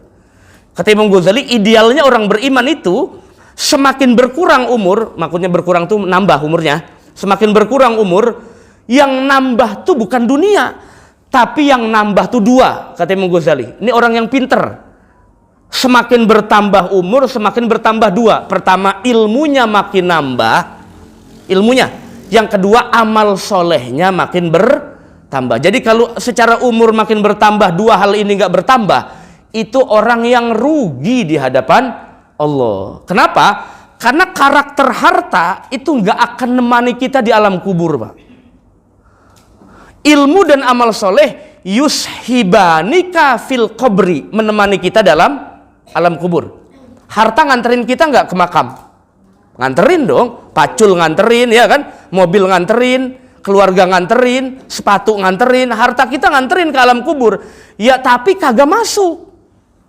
Kata Imam Ghazali, idealnya orang beriman itu semakin berkurang umur, maksudnya berkurang tuh nambah umurnya, semakin berkurang umur, yang nambah tuh bukan dunia, tapi yang nambah tuh dua, kata Imam Ghazali. Ini orang yang pinter. Semakin bertambah umur, semakin bertambah dua. Pertama, ilmunya makin nambah, ilmunya. Yang kedua, amal solehnya makin bertambah. Jadi kalau secara umur makin bertambah, dua hal ini nggak bertambah, itu orang yang rugi di hadapan Allah. Kenapa? Karena karakter harta itu nggak akan nemani kita di alam kubur, Pak. Ilmu dan amal soleh yushibanika fil qabri, menemani kita dalam alam kubur. Harta nganterin kita nggak ke makam? Nganterin dong. Pacul nganterin, ya kan? Mobil nganterin, keluarga nganterin, sepatu nganterin, harta kita nganterin ke alam kubur. Ya tapi kagak masuk.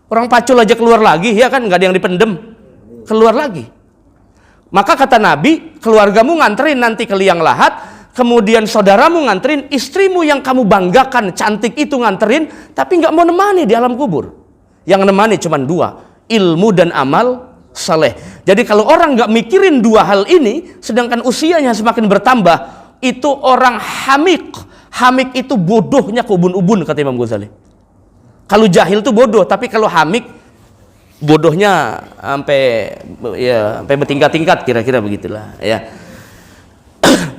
Orang pacul aja keluar lagi, ya kan? Nggak ada yang dipendem, keluar lagi. Maka kata Nabi, keluargamu nganterin nanti ke liang lahat, kemudian saudaramu nganterin, istrimu yang kamu banggakan cantik itu nganterin, tapi nggak mau nemani di alam kubur. Yang nemani cuma dua, ilmu dan amal saleh. Jadi kalau orang nggak mikirin dua hal ini, sedangkan usianya semakin bertambah, itu orang hamik. Hamik itu bodohnya ke ubun-ubun, kata Imam Ghazali. Kalau jahil tuh bodoh, tapi kalau hamik bodohnya sampai bertingkat-tingkat, kira-kira begitulah, ya.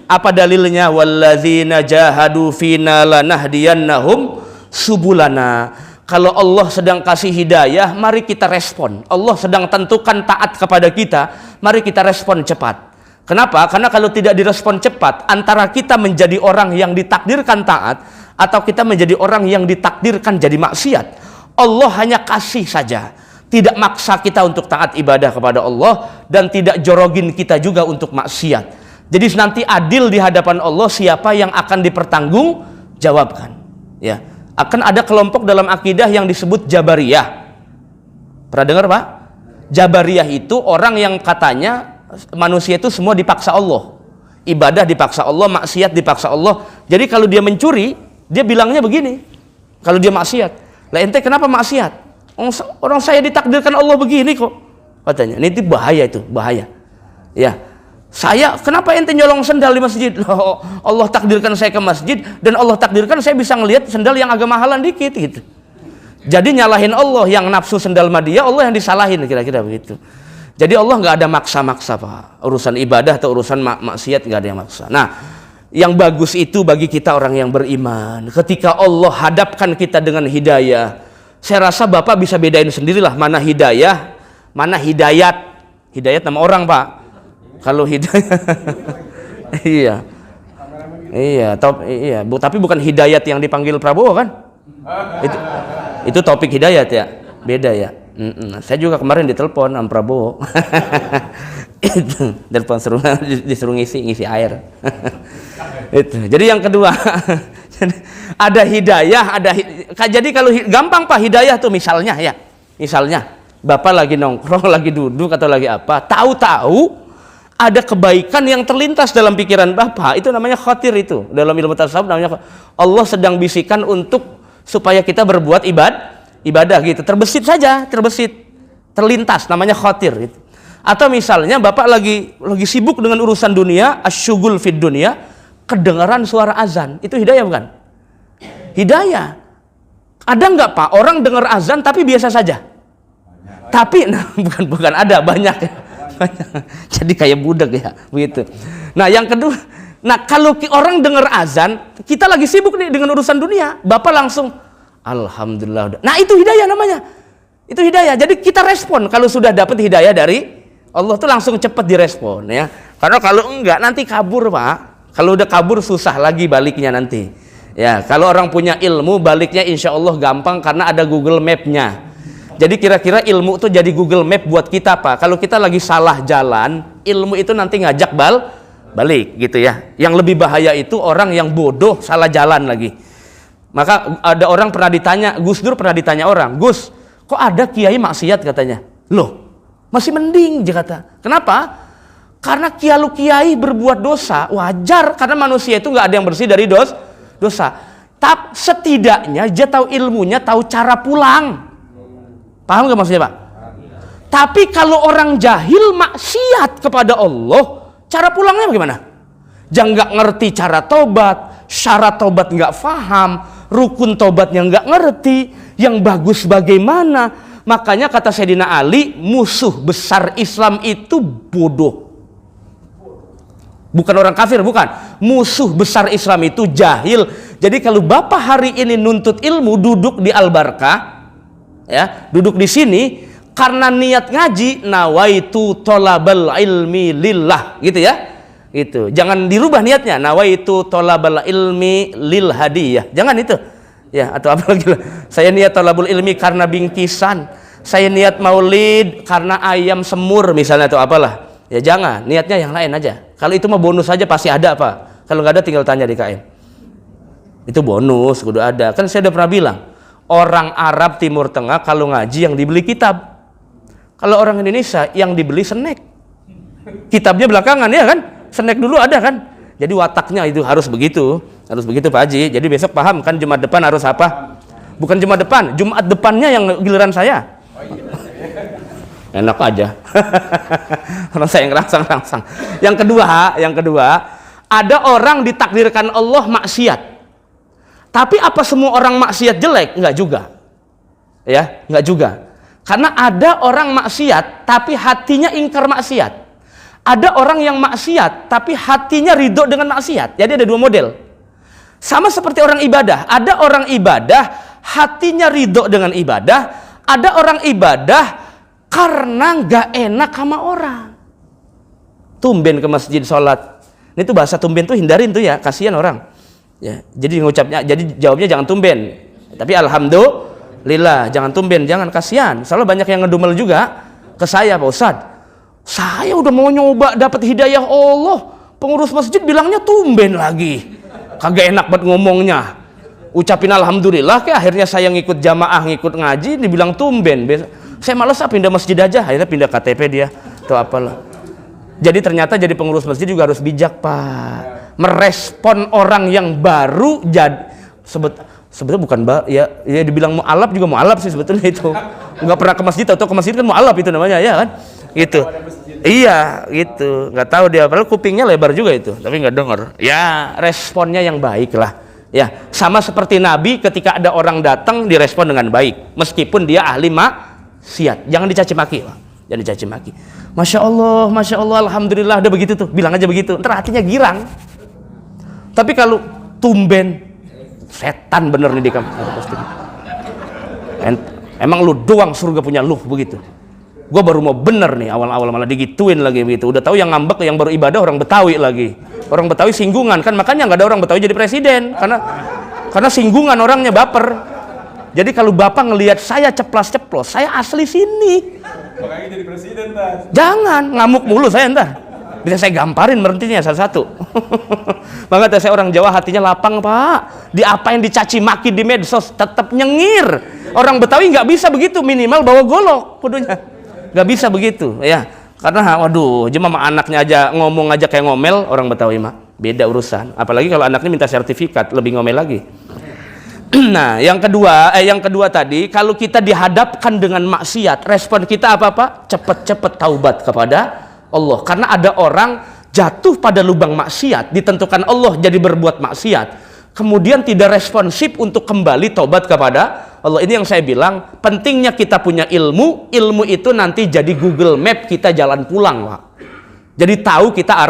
Apa dalilnya? Walladzina jahadu fina lanahdiyannahum subulana. Kalau Allah sedang kasih hidayah, mari kita respon. Allah sedang tentukan taat kepada kita, mari kita respon cepat. Kenapa? Karena kalau tidak direspon cepat, antara kita menjadi orang yang ditakdirkan taat atau kita menjadi orang yang ditakdirkan jadi maksiat. Allah hanya kasih saja, tidak maksa kita untuk taat ibadah kepada Allah, dan tidak jorogin kita juga untuk maksiat. Jadi nanti adil di hadapan Allah siapa yang akan dipertanggungjawabkan. Ya, akan ada kelompok dalam akidah yang disebut Jabariyah. Pernah dengar, Pak? Jabariyah itu orang yang katanya manusia itu semua dipaksa Allah. Ibadah dipaksa Allah, maksiat dipaksa Allah. Jadi kalau dia mencuri, dia bilangnya begini. Kalau dia maksiat, lah ente kenapa maksiat? Orang saya ditakdirkan Allah begini kok, katanya. Ini bahaya, itu bahaya. Ya. Saya, kenapa ente nyolong sendal di masjid? Loh, Allah takdirkan saya ke masjid, dan Allah takdirkan saya bisa ngelihat sendal yang agak mahalan dikit gitu. Jadi nyalahin Allah, yang nafsu sendal dia, Allah yang disalahin, kira-kira begitu. Jadi Allah nggak ada maksa-maksa, Pak. Urusan ibadah atau urusan maksiat nggak ada yang maksa. Nah, yang bagus itu bagi kita orang yang beriman, ketika Allah hadapkan kita dengan hidayah, Saya rasa Bapak bisa bedain sendirilah mana hidayah, mana hidayat. Hidayat nama orang, Pak. Kalau hidayah iya. Iya, tapi bukan hidayat yang dipanggil Prabowo kan? Itu topik hidayat ya. Beda ya. Saya juga kemarin ditelepon sama Prabowo. Telepon disuruh ngisi air. Itu. Jadi yang kedua, ada hidayah, jadi kalau gampang Pak, hidayah tuh misalnya Bapak lagi nongkrong, lagi duduk atau lagi apa, tahu-tahu ada kebaikan yang terlintas dalam pikiran Bapak, itu namanya khatir. Itu dalam ilmu tasawuf namanya Allah sedang bisikan supaya kita berbuat ibadah gitu, terlintas, namanya khatir gitu. Atau misalnya Bapak lagi sibuk dengan urusan dunia, asyugul fid dunia, kedengaran suara azan, itu hidayah bukan? Hidayah. Ada nggak Pak orang dengar azan tapi biasa saja? Tapi bukan ada, banyak ya. Jadi kayak budak ya begitu. Nah yang kedua, kalau orang dengar azan, kita lagi sibuk nih dengan urusan dunia, Bapak langsung alhamdulillah. Nah itu hidayah namanya, itu hidayah. Jadi kita respon kalau sudah dapat hidayah dari Allah tuh langsung cepat direspon ya. Karena kalau enggak nanti kabur Pak. Kalau udah kabur susah lagi baliknya nanti ya. Kalau orang punya ilmu baliknya insya Allah gampang karena ada Google Map-nya. Jadi kira-kira ilmu itu jadi Google Map buat kita Pak. Kalau kita lagi salah jalan, ilmu itu nanti ngajak balik gitu ya. Yang lebih bahaya itu orang yang bodoh salah jalan lagi. Maka ada orang pernah ditanya, Gus Dur pernah ditanya orang, Gus, kok ada kiai maksiat katanya? Loh, masih mending dia kata. Kenapa? Karena kiai berbuat dosa wajar, karena manusia itu nggak ada yang bersih dari dosa. Tapi setidaknya dia tahu ilmunya, tahu cara pulang. Paham nggak maksudnya Pak? Tapi kalau orang jahil maksiat kepada Allah, cara pulangnya bagaimana? Jangan nggak ngerti cara tobat, syarat tobat nggak faham, rukun tobatnya nggak ngerti, yang bagus bagaimana? Makanya kata Sayyidina Ali, musuh besar Islam itu bodoh. Bukan orang kafir, bukan. Musuh besar Islam itu jahil. Jadi kalau Bapak hari ini nuntut ilmu, duduk di Al-Barkah, ya, duduk di sini karena niat ngaji, nawaitu tolabal ilmi lillah, gitu ya. Gitu. Jangan dirubah niatnya, nawaitu tolabal ilmi lil hadiyah. Jangan itu. Ya, atau apa lagi? Saya niat tolabul ilmi karena bingkisan. Saya niat maulid karena ayam semur misalnya atau apalah. Ya jangan, niatnya yang lain aja. Kalau itu mah bonus aja pasti ada Pak. Kalau nggak ada tinggal tanya di KM. Itu bonus, kudu ada. Kan saya udah pernah bilang, orang Arab Timur Tengah kalau ngaji yang dibeli kitab. Kalau orang Indonesia yang dibeli snack. Kitabnya belakangan ya kan? Snack dulu ada kan? Jadi wataknya itu harus begitu Pak Haji. Jadi besok paham kan Jumat depan harus apa? Bukan Jumat depan, Jumat depannya yang giliran saya. Enak aja. Orang saya yang rangsang-rangsang. Yang kedua, ada orang ditakdirkan Allah maksiat. Tapi apa semua orang maksiat jelek? Enggak juga. Ya, enggak juga. Karena ada orang maksiat tapi hatinya ingkar maksiat. Ada orang yang maksiat tapi hatinya ridho dengan maksiat. Jadi ada dua model. Sama seperti orang ibadah. Ada orang ibadah hatinya ridho dengan ibadah. Ada orang ibadah karena nggak enak sama orang. Tumben ke masjid sholat. Ini tuh bahasa tumben tuh hindarin tuh ya, kasihan orang. Ya, jadi jawabnya jangan tumben. Tapi alhamdulillah, jangan tumben, jangan, kasihan. Soalnya banyak yang ngedumel juga ke saya, Pak Ustadz. Saya udah mau nyoba dapat hidayah Allah, pengurus masjid bilangnya tumben lagi. Kagak enak banget ngomongnya. Ucapin alhamdulillah, kayak akhirnya saya ngikut jamaah, ngikut ngaji, dibilang tumben. Saya malas pindah masjid aja, akhirnya pindah KTP dia atau apalah. Jadi ternyata jadi pengurus masjid juga harus bijak Pak, merespon orang yang baru. Jadi sebetulnya bukan ya dibilang mu'alaf juga mu'alaf sih sebetulnya itu. Nggak pernah ke masjid atau ke masjid kan mu'alaf itu namanya ya kan, gitu. Iya gitu, nggak tahu dia, padahal kupingnya lebar juga itu, tapi nggak dengar. Ya responnya yang baik lah. Ya sama seperti Nabi, ketika ada orang datang direspon dengan baik, meskipun dia ahli maksiat, jangan dicaci maki Pak. Jangan dicaci maki. Masya Allah, alhamdulillah, udah begitu tuh, bilang aja begitu. Ntar hatinya girang. Tapi kalau tumben, setan bener nih di kampus. Emang lu doang surga punya lu begitu. Gua baru mau bener nih, awal-awal malah digituin lagi begitu. Udah tahu yang ngambek, yang baru ibadah orang Betawi lagi. Orang Betawi singgungan kan, makanya nggak ada orang Betawi jadi presiden karena singgungan orangnya baper. Jadi kalau bapak ngelihat saya ceplas-ceplos, saya asli sini. Makanya jadi presiden, Tas. Jangan ngamuk mulu saya ntar. Bisa saya gamparin berhentinya satu-satu. Makanya saya orang Jawa hatinya lapang, Pak. Di apa yang dicaci maki di medsos tetap nyengir. Orang Betawi nggak bisa begitu, minimal bawa golok kudunya. Nggak bisa begitu ya, karena waduh cuma anaknya aja ngomong aja kayak ngomel, orang Betawi mah beda urusan, apalagi kalau anaknya minta sertifikat lebih ngomel lagi. Nah yang kedua tadi, kalau kita dihadapkan dengan maksiat, respon kita apa Pak? Cepet-cepet taubat kepada Allah, karena ada orang jatuh pada lubang maksiat, ditentukan Allah jadi berbuat maksiat, kemudian tidak responsif untuk kembali taubat kepada Allah. Ini yang saya bilang, pentingnya kita punya ilmu itu nanti jadi Google Map kita jalan pulang, Pak. Jadi tahu kita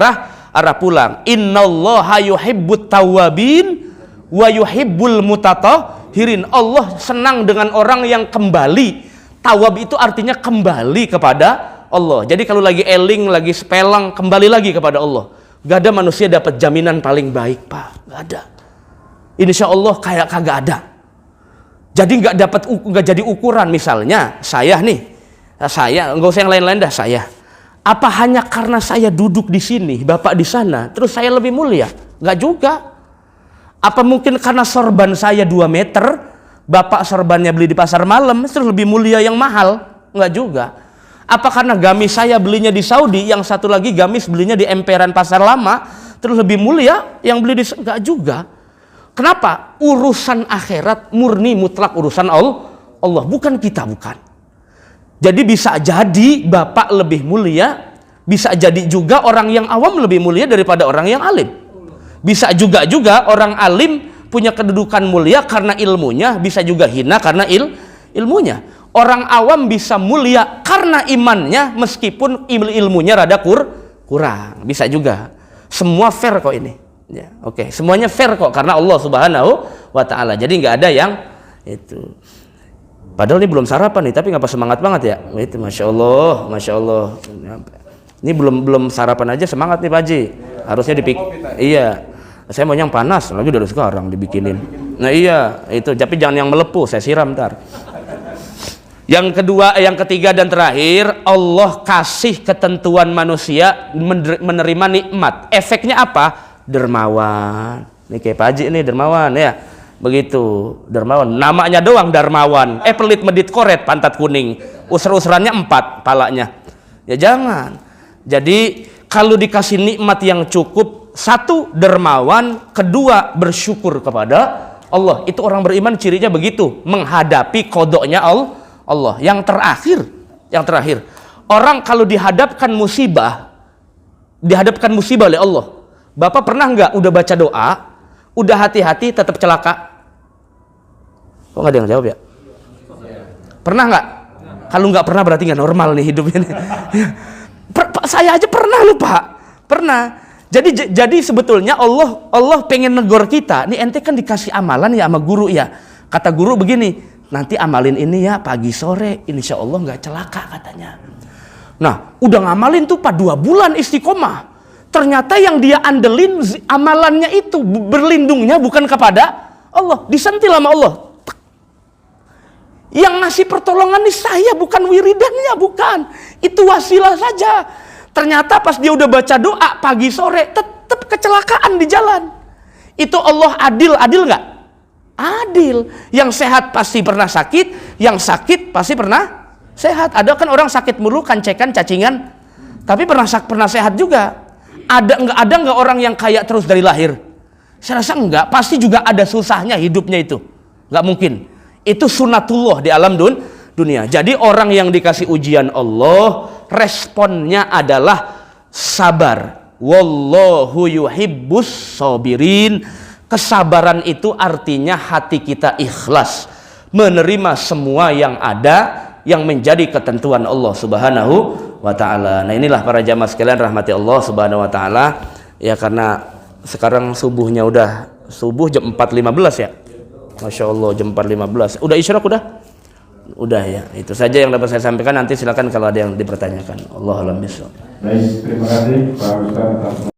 arah pulang. Innallaha yuhibbut tawwabin wa yuhibbul mutatahhirin. Allah senang dengan orang yang kembali. Tawab itu artinya kembali kepada Allah. Jadi kalau lagi eling, lagi sepelang, kembali lagi kepada Allah. Gak ada manusia dapat jaminan paling baik, Pak. Gak ada. Insya Allah kayak kagak ada. Jadi nggak jadi ukuran. Misalnya saya nggak usah yang lain-lain dah, saya. Apa hanya karena saya duduk di sini, bapak di sana, terus saya lebih mulia? Nggak juga. Apa mungkin karena sorban saya 2 meter, bapak sorbannya beli di pasar malam, terus lebih mulia yang mahal? Nggak juga. Apa karena gamis saya belinya di Saudi, yang satu lagi gamis belinya di emperan pasar lama, terus lebih mulia yang beli di? Nggak juga. Kenapa? Urusan akhirat murni mutlak urusan Allah, bukan kita, bukan. Jadi bisa jadi bapak lebih mulia, bisa jadi juga orang yang awam lebih mulia daripada orang yang alim. Bisa juga orang alim punya kedudukan mulia karena ilmunya, bisa juga hina karena ilmunya. Orang awam bisa mulia karena imannya meskipun ilmunya rada kurang, bisa juga. Semua fair kok ini. Ya, oke. Semuanya fair kok karena Allah Subhanahu wa taala. Jadi nggak ada yang itu. Padahal ini belum sarapan nih, tapi ngapa semangat banget ya? Itu Masya Allah. Ini belum sarapan aja semangat nih Pak Haji. Harusnya iya. Saya mau yang panas, lagi dari sekarang dibikinin. Nah iya, itu. Tapi jangan yang melepuh, saya siram ntar. Yang ketiga dan terakhir, Allah kasih ketentuan manusia menerima nikmat. Efeknya apa? Dermawan. Nih kayak Pak Haji nih dermawan ya. Begitu, dermawan. Namanya doang dermawan. Pelit medit koret pantat kuning. Usur-usurannya 4 palanya. Ya jangan. Jadi kalau dikasih nikmat yang cukup, 1 dermawan, 2 bersyukur kepada Allah. Itu orang beriman cirinya begitu, menghadapi kodoknya Allah. Yang terakhir, orang kalau dihadapkan musibah oleh Allah. Bapak pernah nggak udah baca doa, udah hati-hati tetap celaka? Kok nggak ada yang jawab ya? Pernah nggak? Kalau nggak pernah berarti nggak normal nih hidupnya. Saya aja pernah loh Pak, pernah. Jadi sebetulnya Allah pengen negor kita. Nih ente kan dikasih amalan ya sama guru ya. Kata guru begini, nanti amalin ini ya pagi sore, insya Allah nggak celaka katanya. Nah, udah ngamalin tuh Pak 2 bulan istiqomah. Ternyata yang dia andelin amalannya itu berlindungnya bukan kepada Allah, disentil sama Allah. Yang ngasih pertolongan ini saya, bukan wiridannya, bukan. Itu wasilah saja. Ternyata pas dia udah baca doa pagi sore tetap kecelakaan di jalan. Itu Allah adil nggak? Adil. Yang sehat pasti pernah sakit, yang sakit pasti pernah sehat. Ada kan orang sakit mulu, kancekan, cacingan, tapi pernah sehat juga. Ada nggak orang yang kaya terus dari lahir? Saya rasa enggak. Pasti juga ada susahnya hidupnya itu. Nggak mungkin. Itu sunatullah di alam dunia. Jadi orang yang dikasih ujian Allah, responnya adalah sabar. Wallahu yuhibbus sabirin. Kesabaran itu artinya hati kita ikhlas menerima semua yang ada yang menjadi ketentuan Allah Subhanahu wa taala. Nah, inilah para jamaah sekalian rahmati Allah Subhanahu wa taala. Ya karena sekarang subuh jam 4.15 ya. Masya Allah jam 4.15. Udah isyraq udah? Udah ya, itu saja yang dapat saya sampaikan. Nanti silakan kalau ada yang dipertanyakan. Allahu a'lam bishawab. Baik, terima kasih Pak Ustaz atas